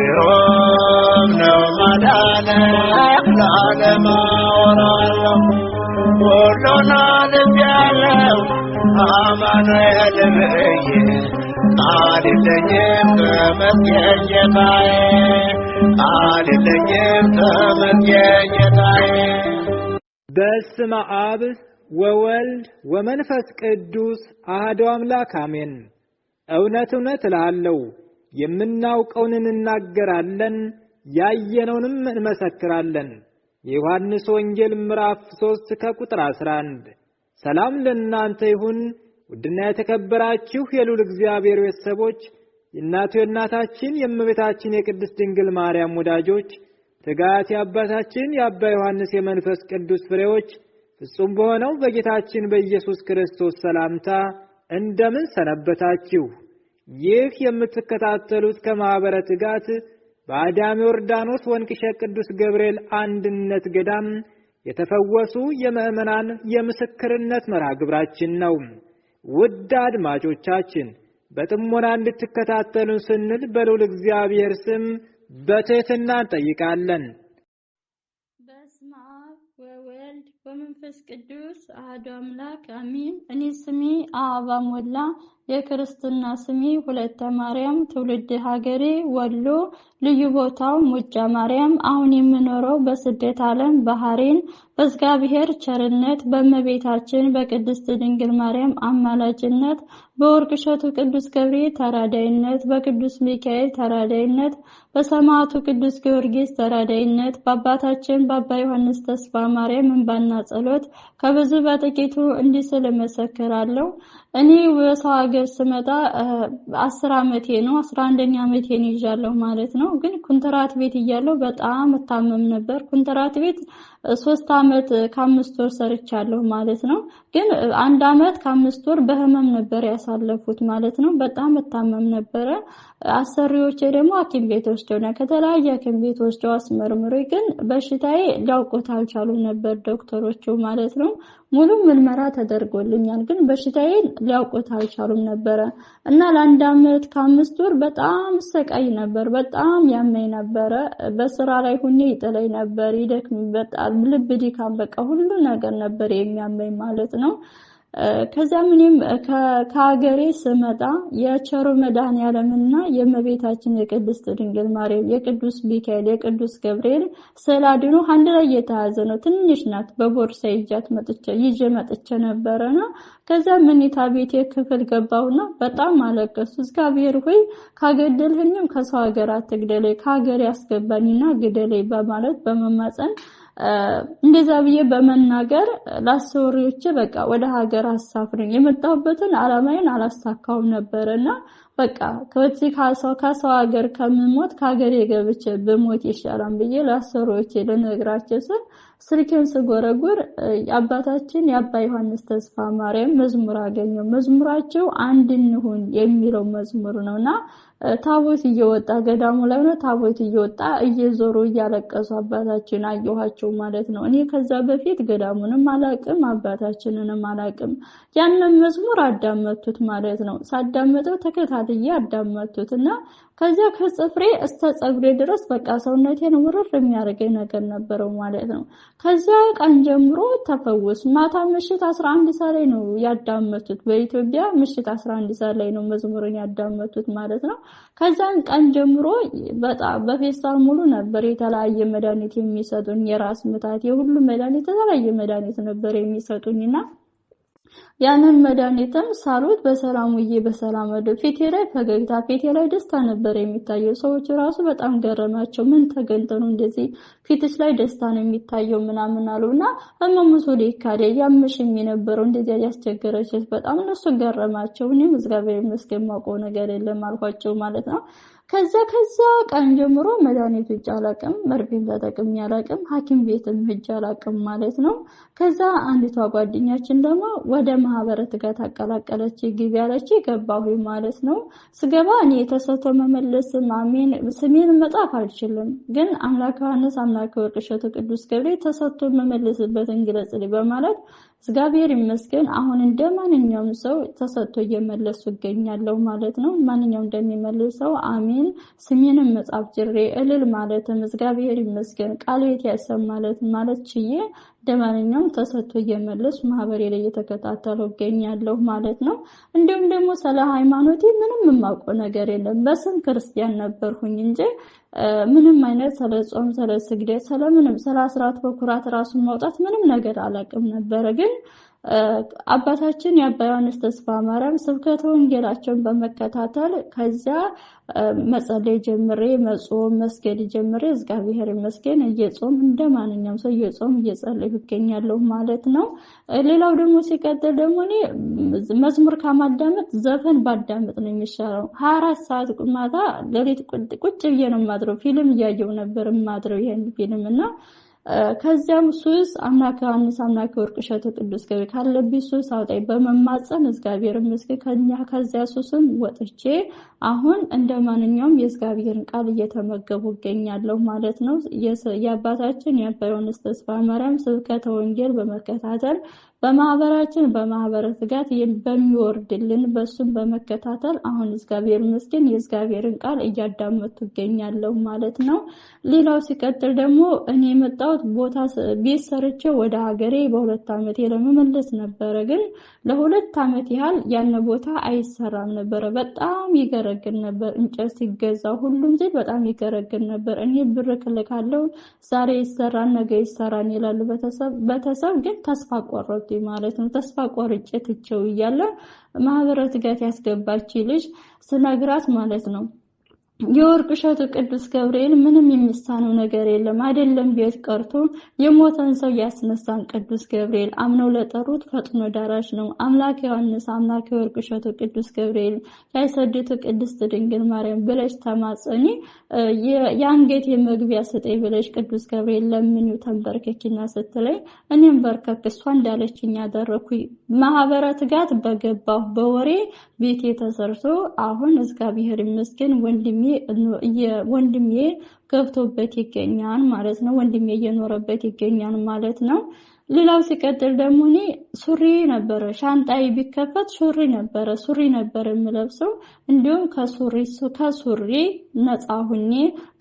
ግሩም ነው ማዳንህ ለዓለም አወራለሁ ሁሉን አልፌአለሁ አማኑኤል ብዬ ቃል የለኝም ተመስገን ጌታዬ ቃል የለኝም ተመስገን ጌታዬ። በስመ አብ ወወልድ ወመንፈስ ቅዱስ አሐዱ አምላክ አሜን። እውነት እውነት እልሃለሁ የምናውቀውን እንናገራለን ያየነውንም እንመሰክራለን። የዮሐንስ ወንጌል ምዕራፍ 3 ከቁጥር 11። ሰላም ለእናንተ ይሁን። ውድና የተከበራችሁ የልዑል እግዚአብሔር ቤተሰቦች የእናቱ የእናታችን የእመቤታችን የቅድስት ድንግል ማርያም ወዳጆች ትጋት የአባታችን የአባ ዮሐንስ የመንፈስ ቅዱስ ፍሬዎች ፍጹም በሆነው በጌታችን በኢየሱስ ክርስቶስ ሰላምታ እንደምን ሰነበታችሁ? ይህ የምትከታተሉት ከማኅበረ ትጋት በአዳም ዮርዳኖስ ወንቅሸት ቅዱስ ገብርኤል አንድነት ገዳም የተፈወሱ የምእመናን የምስክርነት መርሃ ግብራችን ነው። ውድ አድማጮቻችን በጥሞና እንድትከታተሉን ስንል በልዑል እግዚአብሔር ስም በትሕትና እንጠይቃለን። በስመ አብ ወወልድ ወመንፈስ ቅዱስ አሐዱ አምላክ አሜን። እኔ ስሜ አበባ ሞላ፣ የክርስትና ስሜ ሁለተ ማርያም፣ ትውልድ ሀገሬ ወሎ፣ ልዩ ቦታው ሙጫ ማርያም። አሁን የምኖረው በስደት ዓለም ባህሬን በእግዚአብሔር ቸርነት በእመቤታችን በቅድስት ድንግል ማርያም አማላጅነት በወርቅሸቱ ቅዱስ ገብርኤል ተራዳይነት በቅዱስ ሚካኤል ተራዳይነት በሰማዕቱ ቅዱስ ጊዮርጊስ ተራዳይነት በአባታችን በአባ ዮሐንስ ተስፋ ማርያም እንባና ጸሎት ከብዙ በጥቂቱ እንዲህ ስል እመሰክራለሁ። እኔ በሰው ሀገር ስመጣ 10 ዓመቴ ነው። 11ኛ ዓመቴን ይዣለሁ ማለት ነው። ግን ኮንትራት ቤት እያለሁ በጣም እታመም ነበር። ኮንትራት ቤት 3 ዓመት ከ5 ወር ሰርቻለሁ ማለት ነው። ግን 1 ዓመት ከ5 ወር በህመም ነበር ያሳለፉት ማለት ነው። በጣም እታመም ነበር። አሰሪዎቼ ደግሞ ሐኪም ቤት ወስደውና ከተለያየ ሐኪም ቤት ወስደው አስመርምሮኝ ግን በሽታዬ ሊያውቁት አልቻሉም ነበር ዶክተሮቹ ማለት ነው። ሙሉ ምርመራ ተደርጎልኛል ግን በሽታዬ ሊያውቁት አልቻሉም ነበር እና ለ1 ዓመት ከ5 ወር በጣም ሰቃይ ነበር። በጣም ያመኝ ነበር። በስራ ላይ ሆኜ ይጥለኝ ነበር፣ ይደክም፣ በጣም ልብ ድካም፣ በቃ ሁሉ ነገር ነበር የሚያመኝ ማለት ነው። ከዛ ምንም ከሀገሬ ስመጣ የቸሩ መድኃኔዓለምና የእመቤታችን የቅድስት ድንግል ማርያም የቅዱስ ሚካኤል የቅዱስ ገብርኤል ስዕል አድኖ አንድ ላይ የተያዘ ነው። ትንሽ ናት። በቦርሳ ይዤ መጥቼ ነበርና ከዛ መኝታ ቤቴ ክፍል ገባሁና በጣም አለቀስኩ። እግዚአብሔር ሆይ ካገደልህኝም ከሰው ሀገር አትግደለኝ፣ ከሀገሬ አስገባኝና ግደለኝ በማለት በመማፀን እንደዛ ብዬ በመናገር ላሰሪዎቼ በቃ ወደ ሀገር አሳፍሩኝ። የመጣሁበትን ዓላማዬን አላሳካውም ነበርና በቃ ከሰው ሀገር ከምሞት ከሀገሬ ገብቼ ብሞት ይሻላል ብዬ ላሰሪዎቼ ልነግራቸው ስል ስልኬን ስጎረጉር አባታችን የአባ ዮሐንስ ተስፋ ማርያም መዝሙር አገኘው። መዝሙራቸው አንድ እንሁን የሚለው መዝሙር ነውና ታቦት እየወጣ ገዳሙ ላይ ነው። ታቦት እየወጣ እየዞሩ እያለቀሱ አባታችን አየኋቸው ማለት ነው። እኔ ከዛ በፊት ገዳሙንም አላቅም አባታችንንም አላቅም። ያንን መዝሙር አዳመጥኩት ማለት ነው። ሳዳመጠው ተከታትዬ አዳመጥኩትና ከዛ ከጽፍሬ እስከ ጸጉሬ ድረስ በቃ ሰውነቴን ውርር የሚያደርገኝ ነገር ነበረው ማለት ነው። ከዛ ቀን ጀምሮ ተፈወስ። ማታ ምሽት 11 ሰዓት ላይ ነው ያዳመጥኩት። በኢትዮጵያ ምሽት 11 ሰዓት ላይ ነው መዝሙሩን ያዳመጥኩት ማለት ነው። ከዛን ቀን ጀምሮ በጣም በፌስታል ሙሉ ነበር የተለያየ መድኃኒት የሚሰጡኝ። የራስ ምታት የሁሉ መድኃኒት የተለያየ መድኃኒት ነበር የሚሰጡኝና ያንን መድኃኒትም ሳሉት በሰላም ውዬ በሰላም ወደ ፊቴ ላይ ፈገግታ ፊቴ ላይ ደስታ ነበር የሚታየው። ሰዎች ራሱ በጣም ገረማቸው። ምን ተገንተኑ እንደዚህ ፊትሽ ላይ ደስታ ነው የሚታየው ምናምን አሉና እመሙሶ ሊካደ ያምሽኝ የነበረው እንደዚህ ያስቸገረች በጣም እነሱ ገረማቸው። እኔም እግዚአብሔር ይመስገን ማውቀው ነገር የለም አልኳቸው ማለት ነው። ከዛ ቀን ጀምሮ መድኃኒት ውጭ አላቅም፣ መርፌም ተጠቅሜ አላቅም፣ ሐኪም ቤትም ሄጄ አላቅም ማለት ነው። ከዛ አንዲቷ ጓደኛችን ደግሞ ወደ ማህበረ ትጋት አቀላቀለች። ግቢ ያለች ገባሁ ማለት ነው። ስገባ እኔ ተሰጥቶ መመለስ አሜን ስሜን መጻፍ አልችልም፣ ግን አምላክ ዮሐንስ አምላክ ወርቅሸቱ ቅዱስ ገብርኤል ተሰጥቶ መመለስበትን ግለጽልኝ በማለት እግዚአብሔር ይመስገን አሁን እንደማንኛውም ሰው ተሰጥቶ እየመለሱ ይገኛለሁ ማለት ነው። ማንኛውም እንደሚመልሰው አሜን ስሜን ስሜንም መጻፍ ጅሬ እልል ማለትም እግዚአብሔር ይመስገን ቃሌት ያሰማ ማለት ችዬ ደማንኛውም ተሰጥቶ እየመለስ ማህበሬ ላይ እየተከታተለው ገኛለሁ ማለት ነው። እንዲሁም ደግሞ ስለ ሃይማኖቴ ምንም የማውቀው ነገር የለም። በስም ክርስቲያን ነበርኩኝ እንጂ ምንም አይነት ስለ ጾም ስለ ስግደት ስለምንም ስለ አስራት በኩራት ራሱ ማውጣት ምንም ነገር አላውቅም ነበር። ግን አባታችን የአባ ዮሐንስ ተስፋ ማርያም ስብከተ ወንጌላቸውን በመከታተል ከዛ መጸለይ ጀምሬ መጾም መስገድ ጀምሬ እግዚአብሔር ይመስገን እየጾም እንደማንኛውም ሰው እየጾም እየጸለይኩ እገኛለሁ ማለት ነው። ሌላው ደግሞ ሲቀጥል ደግሞ እኔ መዝሙር ከማዳመጥ ዘፈን ባዳመጥ ነው የሚሻለው። 24 ሰዓት ማታ ለሊት ቁጭ ብዬ ነው ማድረው። ፊልም እያየው ነበር ማድረው ይሄን ፊልም እና ከዚያም ሱስ አምላክ ዮሐንስ አምላክ ወርቅ እሸቱ ቅዱስ ገብርኤል ካለብኝ ሱስ አውጣኝ በመማጸን እግዚአብሔር ይመስገን ከዚያ ሱስም ወጥቼ አሁን እንደማንኛውም የእግዚአብሔርን ቃል እየተመገቡ እገኛለሁ ማለት ነው። የአባታችን የአባ ዮሐንስ ተስፋ ማርያም ስብከተ ወንጌል በመከታተል በማህበራችን በማህበረ ትጋት በሚወርድልን በሱም በመከታተል አሁን እግዚአብሔር ይመስገን የእግዚአብሔርን ቃል እያዳመጡ እገኛለሁ ማለት ነው። ሌላው ሲቀጥል ደግሞ እኔ የመጣሁት ቦታ ቤት ሰርቼ ወደ ሀገሬ በ2 ዓመቴ ለመመለስ ነበር። ግን ለ2 ዓመት ያህል ያን ቦታ አይሰራም ነበር። በጣም ይገረግን ነበር። እንጨት ሲገዛ ሁሉም ዘይ በጣም ይገረግን ነበር። እኔ ብር ከለካለው ዛሬ ይሰራን ነገ ይሰራን ይላሉ በተሰብ ግን ተስፋ ቆረጡ ማለት ነው። ተስፋ ቆርጬ ትቼው እያለ ማህበረ ትጋት ያስገባች ልጅ ስነግራት ማለት ነው የወርቅ እሸቱ ቅዱስ ገብርኤል ምንም የሚሳነው ነገር የለም አይደለም ቤት ቀርቶ የሞተን ሰው ያስነሳን ቅዱስ ገብርኤል አምነው ለጠሩት ፈጥኖ ዳራሽ ነው። አምላክ ዮሐንስ አምላክ የወርቅ እሸቱ ቅዱስ ገብርኤል ያይሰድቱ ቅድስት ድንግል ማርያም ብለሽ ተማጸኒ የአንገት የመግቢያ ስጠይ ብለሽ ቅዱስ ገብርኤል ለምንዩ ተንበርከኪና ስትለይ እኔም በርከክ እሷ እንዳለችኝ ያደረኩኝ ማህበረ ትጋት በገባው በወሬ ቤት ተሰርቶ አሁን እግዚአብሔር ይመስገን ወንድሜ ገብቶበት ይገኛል ማለት ነው። ወንድሜ እየኖረበት ይገኛል ማለት ነው። ሌላው ሲቀጥል ደግሞ እኔ ሱሪ ነበር ሻንጣይ ቢከፈት ሱሪ ነበር የምለብሰው። እንዲሁም ከሱሪ ነፃ ሆኜ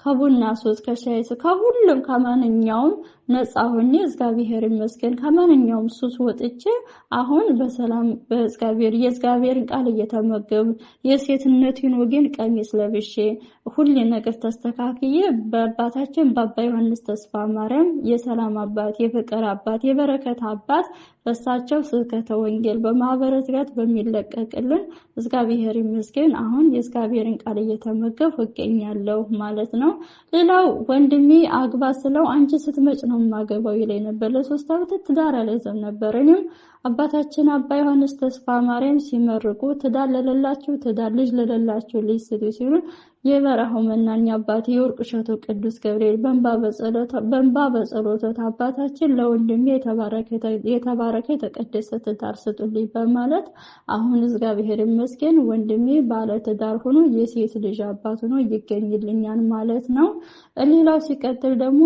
ከቡና ሱስ ከሻይ ከሁሉም ከማንኛውም ነፃ ሆኜ እግዚአብሔር ይመስገን ከማንኛውም ሱስ ወጥቼ አሁን በሰላም የእግዚአብሔርን ቃል እየተመገቡ የሴትነቴን ወገን ቀሚስ ለብሼ ሁሉ ነገር ተስተካክዬ በአባታችን በአባ ዮሐንስ ተስፋ ማርያም የሰላም አባት የፍቅር አባት የበረከት አባት በሳቸው ስብከተ ወንጌል በማህበረ ትጋት በሚለቀቅልን እግዚአብሔር ይመስገን አሁን የእግዚአብሔርን ቃል እየተመገቡ እገኛለሁ ማለት ነው። ሌላው ወንድሜ አግባ ስለው አንቺ ስትመጭ ነው ማገባው ይለኝ ነበር። ለ3 ዓመት ትዳር አለዘም ነበር። እኔም አባታችን አባ ዮሐንስ ተስፋ ማርያም ሲመርቁ ትዳር ለሌላችሁ ትዳር ልጅ ለሌላችሁ ልጅ ሲሉ የበረሃው መናኛ አባት የወርቅ እሸቱ ቅዱስ ገብርኤል በእንባ በጸሎት አባታችን ለወንድሜ የተባረከ የተቀደሰ ትዳር ስጡልኝ በማለት አሁን እግዚአብሔር ይመስገን ወንድሜ ባለ ትዳር ሆኖ የሴት ልጅ አባት ሆኖ ይገኝልኛል ማለት ነው። ሌላው ሲቀጥል ደግሞ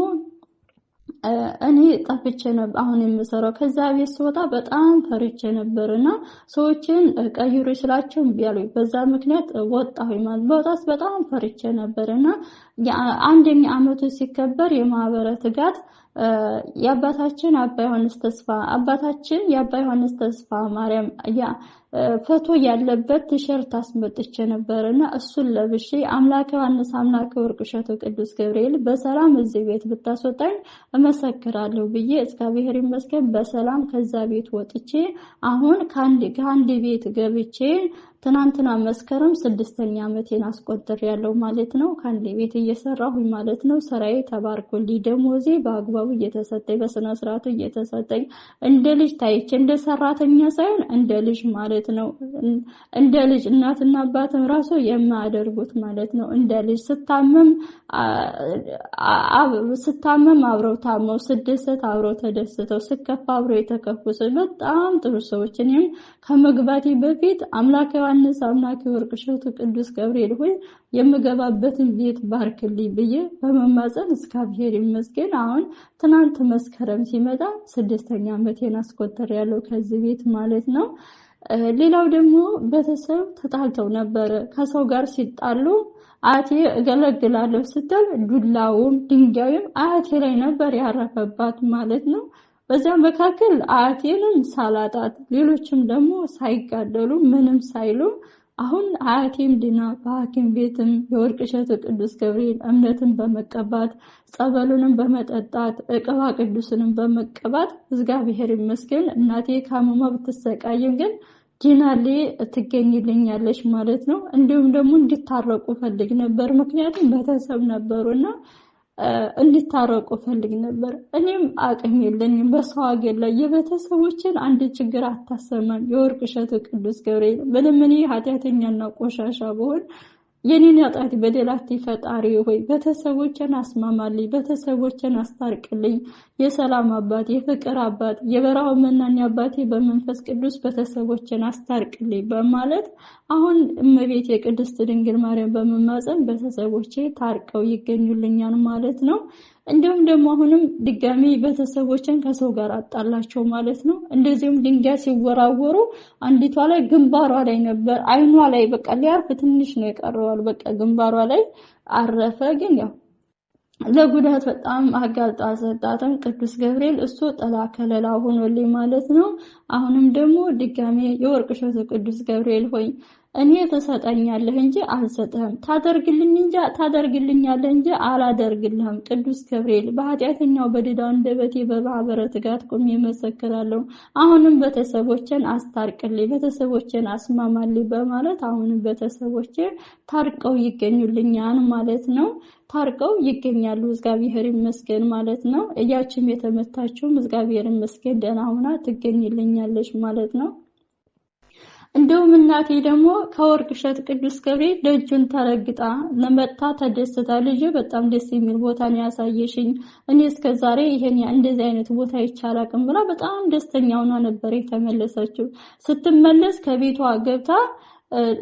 እኔ ጠፍቼ ነበር አሁን የምሰራው ከዛ ቤት ስወጣ በጣም ፈርቼ ነበርና ሰዎችን ቀይሩ ስላቸው ቢያሉኝ በዛ ምክንያት ወጣሁኝ ማለት በጣም በጣም ፈርቼ ነበርና አንደኛ አመቱ ሲከበር የማህበረ ትጋት የአባታችን የአባ ዮሐንስ ተስፋ ማርያም ፎቶ ያለበት ቲሸርት አስመጥቼ ነበርና እሱን ለብሼ አምላክ ዮሐንስ አምላክ ወርቅ እሸቱ ቅዱስ ገብርኤል በሰላም እዚህ ቤት ብታስወጣኝ እመሰክራለሁ ብዬ እግዚአብሔር ይመስገን በሰላም ከዛ ቤት ወጥቼ አሁን ከአንድ ቤት ገብቼ ትናንትና መስከረም 6ኛ ዓመቴን አስቆጥሬያለሁ ማለት ነው። ከአንድ ቤት እየሰራሁኝ ማለት ነው። ስራዬ ተባርኮልኝ ደሞዜ በአግባቡ እየተሰጠኝ በስነ ስርዓቱ እየተሰጠኝ እንደ ልጅ ታይቼ እንደ ሰራተኛ ሳይሆን እንደ ልጅ ማለት ነው። እንደ ልጅ እናትና አባትም ራሱ የማያደርጉት ማለት ነው። እንደ ልጅ ስታመም አብረው ታመው ስደሰት አብረው ተደስተው ስከፋ አብረው የተከፉ በጣም ጥሩ ሰዎች እኔም ከመግባቴ በፊት አምላክ ዮሐንስ አምላክ ወርቅ እሸቱ ቅዱስ ገብርኤል ሆይ የምገባበትን ቤት ባርክልኝ ብዬ በመማጸን እግዚአብሔር ይመስገን አሁን ትናንት መስከረም ሲመጣ 6ኛ ዓመቴን አስቆጥሬያለሁ ከዚህ ቤት ማለት ነው። ሌላው ደግሞ ቤተሰብ ተጣልተው ነበር። ከሰው ጋር ሲጣሉ አያቴ እገለግላለሁ ስትል ዱላውን ድንጋዩን አያቴ ላይ ነበር ያረፈባት ማለት ነው። በዛ መካከል አያቴንም ሳላጣት ሌሎችም ደግሞ ሳይጋደሉ ምንም ሳይሉ አሁን አያቴም ድና በሐኪም ቤትም የወርቅ እሸቱ ቅዱስ ገብርኤል እምነትን በመቀባት ጸበሉንም በመጠጣት ቅባ ቅዱስንም በመቀባት እግዚአብሔር ይመስገን እናቴ ካመማ ብትሰቃይም ግን ዲናሌ ትገኝልኛለች ማለት ነው። እንዲሁም ደግሞ እንዲታረቁ ፈልግ ነበር፣ ምክንያቱም ቤተሰብ ነበሩና እንዲታረቁ ፈልግ ነበር። እኔም አቅም የለኝም በሰው ሀገር ላይ የቤተሰቦችን አንድ ችግር አታሰማም። የወርቅ እሸቱ ቅዱስ ገብርኤል ምንም እኔ ኃጢአተኛና ቆሻሻ ብሆን የኔን ኃጢአት በደላት ፈጣሪ ሆይ ቤተሰቦችን አስማማልኝ፣ ቤተሰቦችን አስታርቅልኝ፣ የሰላም አባት የፍቅር አባት የበረሃው መናኛ አባቴ በመንፈስ ቅዱስ ቤተሰቦችን አስታርቅልኝ በማለት አሁን እመቤት የቅድስት ድንግል ማርያም በመማፀን ቤተሰቦቼ ታርቀው ይገኙልኛል ማለት ነው። እንዲሁም ደግሞ አሁንም ድጋሚ ቤተሰቦችን ከሰው ጋር አጣላቸው ማለት ነው። እንደዚህም ድንጋይ ሲወራወሩ አንዲቷ ላይ ግንባሯ ላይ ነበር፣ አይኗ ላይ በቃ ሊያርፍ ትንሽ ነው የቀረዋል። በቃ ግንባሯ ላይ አረፈ። ግን ያው ለጉዳት በጣም አጋልጣ ሰጣተን ቅዱስ ገብርኤል እሱ ጥላ ከለላ ሆኖልኝ ማለት ነው። አሁንም ደግሞ ድጋሚ የወርቅ እሸቱ ቅዱስ ገብርኤል ሆይ እኔ ተሰጠኛለህ እንጂ አልሰጠህም፣ ታደርግልኛለህ እንጂ አላደርግልህም። ቅዱስ ገብርኤል በኃጢአተኛው በድዳው እንደበቴ በማህበረ ትጋት ቆሜ መሰክራለሁ። አሁንም ቤተሰቦችን አስታርቅልኝ፣ ቤተሰቦችን አስማማልኝ በማለት አሁንም ቤተሰቦቼ ታርቀው ይገኙልኛል ማለት ነው። ታርቀው ይገኛሉ እግዚአብሔር ይመስገን ማለት ነው። እያችም የተመታችው እግዚአብሔር ይመስገን ደህና ሆና ትገኝልኛለች ማለት ነው። እንደውም እናቴ ደግሞ ከወርቅ እሸቱ ቅዱስ ገብርኤል ደጁን ተረግጣ ለመጣ ተደስታ ልጅ በጣም ደስ የሚል ቦታ ነው ያሳየሽኝ፣ እኔ እስከዛሬ ይሄን እንደዚህ አይነት ቦታ ይቻላልም ብላ በጣም ደስተኛ ሆና ነበር የተመለሰችው። ስትመለስ ከቤቷ ገብታ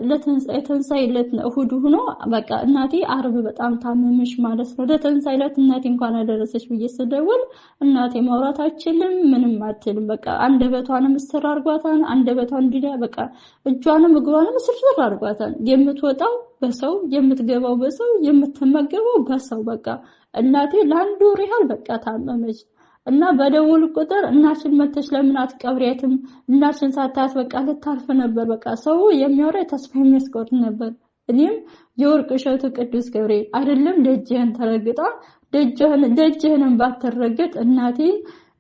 ለተንሳይ ዕለት እሁድ ሆኖ በቃ እናቴ አርብ በጣም ታመመሽ ማለት ነው። ለተንሳይ ዕለት እናቴ እንኳን አደረሰሽ ብዬ ስደውል እናቴ ማውራት አትችልም፣ ምንም አትልም። በቃ አንደበቷንም እስር አርጓታን፣ አንደበቷን እንዲዳ በቃ እጇንም እግሯንም እስር አርጓታን። የምትወጣው በሰው የምትገባው በሰው የምትመገበው በሰው በቃ እናቴ ለአንድ ወር ያህል በቃ ታመመች። እና በደውል ቁጥር እናችን መተሽ ለምን አትቀብሪያትም? እናችን ሳታት በቃ ልታልፍ ነበር። በቃ ሰው የሚያወራ ተስፋ የሚያስቆርጥ ነበር። እኔም የወርቅ እሸቱ ቅዱስ ገብርኤል አይደለም ደጅህን ተረግጣ ደጅህን ባትረግጥ እናቴ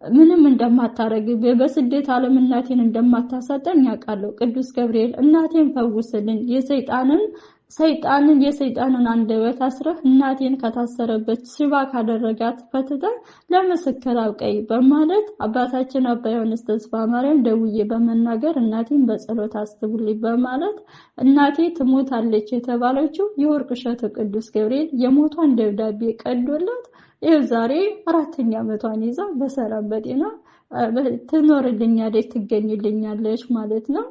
ምንም እንደማታረግ በስደት ዓለም እናቴን እንደማታሳጠኝ ያውቃለሁ። ቅዱስ ገብርኤል እናቴን ፈውስልኝ፣ የሰይጣንን አንደበት አስረህ እናቴን ከታሰረበት ሽባ ካደረጋት ፈትተህ ለምስክር አብቀይ በማለት አባታችን አባ ዮሐንስ ተስፋ ማርያም ደውዬ በመናገር እናቴን በጸሎት አስቡልኝ በማለት እናቴ ትሞታለች የተባለችው የወርቅ እሸቱ ቅዱስ ገብርኤል የሞቷን ደብዳቤ ቀዶላት ይኸው ዛሬ 4ኛ ዓመቷን ይዛ በሰላም በጤና ትኖርልኛለች ትገኝልኛለች ማለት ነው።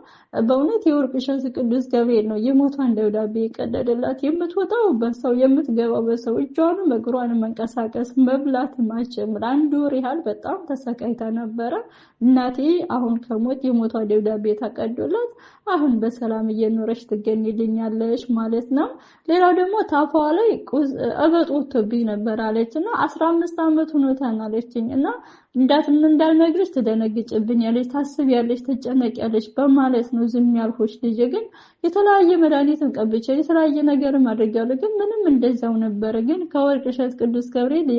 በእውነት የወርቅ እሸቱ ቅዱስ ገብርኤል ነው የሞቷን ደብዳቤ ቀደደላት። የምትወጣው በሰው የምትገባው በሰው እጇንም እግሯንም መንቀሳቀስ መብላት ማቸምር አንድ ወር ያህል በጣም ተሰቃይታ ነበረ። እናቴ አሁን ከሞት የሞቷ ደብዳቤ ተቀዶላት አሁን በሰላም እየኖረች ትገኝልኛለች ማለት ነው። ሌላው ደግሞ ታፏ ላይ እበጥ ወጥቶብኝ ነበር አለችና 15 ዓመት ሆኖታል አለችኝና እንዳልነግርሽ ትደነግጭብኛለች፣ ታስቢያለሽ፣ ትጨነቂያለሽ በማለት ነው ዝም ያልኩሽ። ልጅ ግን የተለያየ መድኃኒትን ቀብቼ የተለያየ ነገርም አድርጋለሁ፣ ግን ምንም እንደዛው ነበር። ግን ከወርቅ እሸቱ ቅዱስ ገብርኤል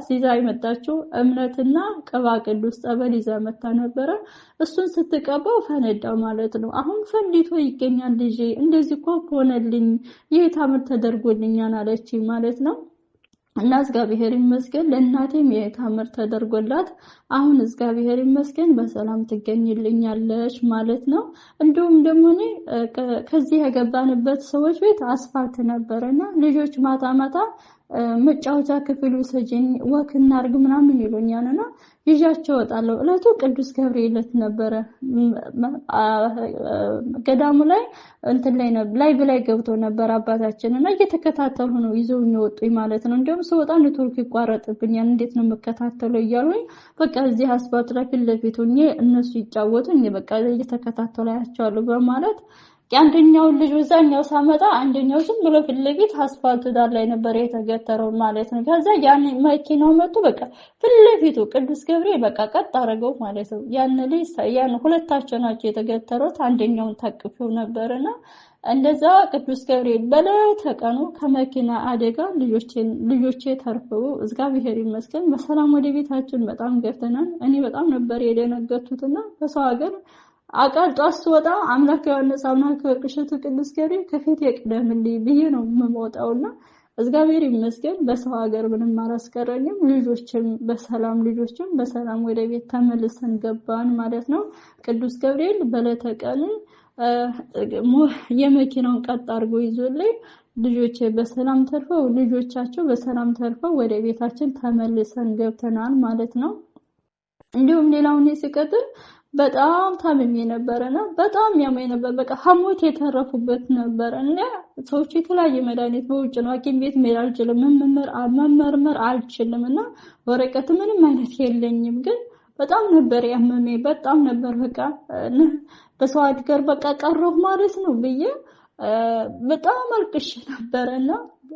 ሲዛ የመጣችው እምነትና ቅባ ቅዱስ ጸበል ይዛ መጣ ነበረ። እሱን ስትቀባው ፈነዳው ማለት ነው። አሁን ፈንዲቶ ይገኛል ልጅ እንደዚህ እኮ ሆነልኝ፣ ይሄ ታምር ተደርጎልኛል አለች ማለት ነው። እና እግዚአብሔር ይመስገን ለእናቴም የታምር ተደርጎላት አሁን እግዚአብሔር ይመስገን በሰላም ትገኝልኛለች ማለት ነው። እንዲሁም ደግሞ እኔ ከዚህ የገባንበት ሰዎች ቤት አስፋልት ነበርና ልጆች ማታ መጫወቻ ክፍሉ ሰጂኝ ወክ እናርግ ምናምን ይሉኛልና ይዣቸው ወጣለሁ። እለቱ ቅዱስ ገብርኤል ዕለት ነበረ። ገዳሙ ላይ ላይ ላይ ገብቶ ነበር አባታችንና እየተከታተሉ ነው ይዘውኝ ወጡኝ ማለት ነው። እንደውም ስወጣ ኔትወርክ ይቋረጥብኛል፣ እንዴት ነው መከታተለው እያሉኝ በቃ እዚህ አስፋልት ላይ ፊት ለፊት ሆኜ እነሱ ይጫወቱኝ በቃ እየተከታተሉ ያያቸዋለሁ በማለት አንደኛው ልጅ ወዛኛው ሳመጣ አንደኛው ዝም ብሎ ፊት ለፊት አስፋልቱ ዳር ላይ ነበር የተገተረው ማለት ነው። ከዛ ያን መኪናው መጥቶ በቃ ፊት ለፊቱ ቅዱስ ገብርኤል በቃ ቀጥ አደረገው ማለት ነው። ያን ሁለታቸው ናቸው የተገተሩት፣ አንደኛውን ታቅፈው ነበርና እንደዛ ቅዱስ ገብርኤል በለተቀኑ ከመኪና አደጋ ልጆቼ ተርፈው እግዚአብሔር ይመስገን በሰላም ወደ ቤታችን በጣም ገብተናል። እኔ በጣም ነበር የደነገጥኩትና በሰው ሀገር አቃልጦ አስወጣ አምላክ ዮሐንስ አምላክ ወቅሸቱ ቅዱስ ገብርኤል ከፊት የቅደምልኝ ብዬ ነው የምወጣውና እግዚአብሔር ይመስገን በሰው ሀገር ምንም አላስቀረኝም። ልጆችም በሰላም ወደ ቤት ተመልሰን ገባን ማለት ነው። ቅዱስ ገብርኤል በለተቀኑ የመኪናውን ቀጥ አድርጎ ይዞልኝ ልጆቼ በሰላም ተርፈው ልጆቻቸው በሰላም ተርፈው ወደ ቤታችን ተመልሰን ገብተናል ማለት ነው። እንዲሁም ሌላውን ሲቀጥል በጣም ታምሜ ነበርና በጣም ያመኝ ነበር። በቃ ሐሞት የተረፉበት ነበርና ሰዎች የተለያየ መድኃኒት በውጭ ነው ሐኪም ቤት መሄድ አልችልም፣ መመርመር አልችልምና ወረቀት ምንም አይነት የለኝም። ግን በጣም ነበር ያመመኝ፣ በጣም ነበር በቃ በሰው ሀገር በቃ ቀረሁ ማለት ነው ብዬ በጣም አልቅሼ ነበርና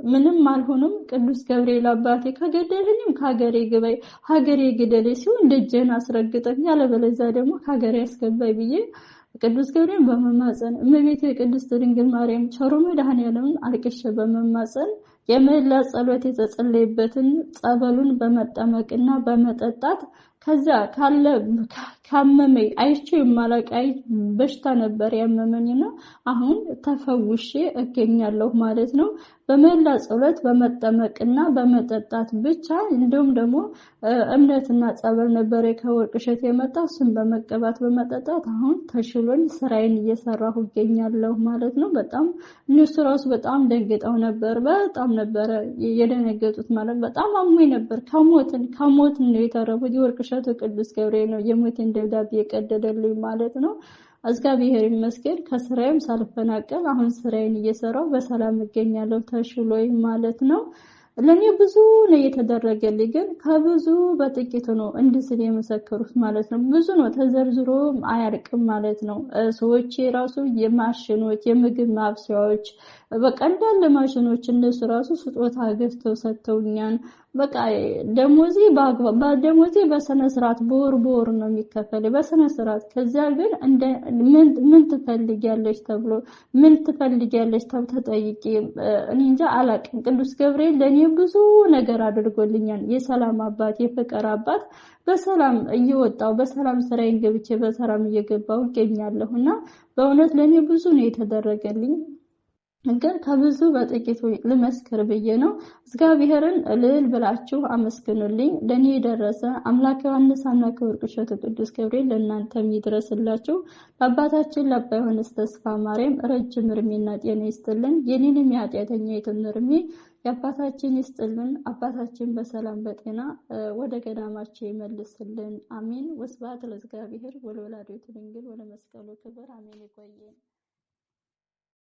ምንም አልሆንም። ቅዱስ ገብርኤል አባቴ ከገደልኝም ሀገሬ ግደለኝ ሲሆን ደጀን አስረግጠኝ ያለበለዚያ ደግሞ ሀገሬ ያስገባኝ ብዬ ቅዱስ ገብርኤል በመማፀን እመቤቴ ቅድስት ድንግል ማርያም ቸሩ መድኃኔዓለምን አልቅሼ በመማፀን የምህላ ጸሎት የተጸለየበትን ጸበሉን በመጠመቅና በመጠጣት ከዛ ካመመኝ አይቼው የማላውቀው በሽታ ነበር ያመመኝና አሁን ተፈውሼ እገኛለሁ ማለት ነው። በመላ ጸሎት በመጠመቅና በመጠጣት ብቻ እንዲሁም ደግሞ እምነትና ጸበል ነበር ከወርቅ እሸት የመጣው እሱን በመቀባት በመጠጣት አሁን ተሽሎኝ ስራዬን እየሰራሁ እገኛለሁ ማለት ነው። በጣም እነሱ ራሱ በጣም ደንግጠው ነበር። በጣም ነበር የደነገጡት ማለት በጣም አሞኝ ነበር። ከሞት ነው የተረፉት። የወርቅ እሸቱ ቅዱስ ገብርኤል ነው የሞቴን ደብዳቤ የቀደደልኝ ማለት ነው። እግዚአብሔር ይመስገን ከስራዬም ሳልፈናቀል አሁን ስራዬን እየሰራሁ በሰላም እገኛለሁ ተሽሎኝ ማለት ነው። ለኔ ብዙ ነው የተደረገልኝ፣ ግን ከብዙ በጥቂቱ ነው እንድስል የመሰከሩት ማለት ነው። ብዙ ነው ተዘርዝሮ አያልቅም ማለት ነው። ሰዎች ራሱ የማሽኖች የምግብ ማብሰያዎች በቃ እንዳለ ማሽኖች እነሱ ራሱ ስጦታ ገዝተው ሰጥተውኛል። በቃ ደሞዜ በሰነ ስርዓት በወር ነው የሚከፈል በሰነ ስርዓት። ከዚያ ግን ምን ትፈልጊያለሽ ተብሎ ተጠይቄ እኔ እንጃ አላውቅም። ቅዱስ ገብርኤል ለኔ ብዙ ነገር አድርጎልኛል። የሰላም አባት የፍቅር አባት በሰላም እየወጣው በሰላም ስራዬን ገብቼ በሰላም እየገባው እገኛለሁና በእውነት ለኔ ብዙ ነው የተደረገልኝ። ግን ከብዙ በጥቂቱ ልመስክር ብዬ ነው። እግዚአብሔርን እልል ብላችሁ አመስግኑልኝ። ለኔ የደረሰ አምላክ ዮሐንስ አምላክ ወርቅ እሸቱ ቅዱስ ገብርኤል ለእናንተም ይድረስላችሁ። ለአባታችን ለአባ ዮሐንስ ተስፋ ማርያም ረጅም እድሜና ጤና ይስጥልን። የኔንም የኃጢአተኛይቱን እድሜ የአባታችን ይስጥልን። አባታችን በሰላም በጤና ወደ ገዳማቸው ይመልስልን። አሜን። ወስብሐት ለእግዚአብሔር ወለወላዲቱ ድንግል ወለመስቀሉ ክብር። አሜን። ይቆየን።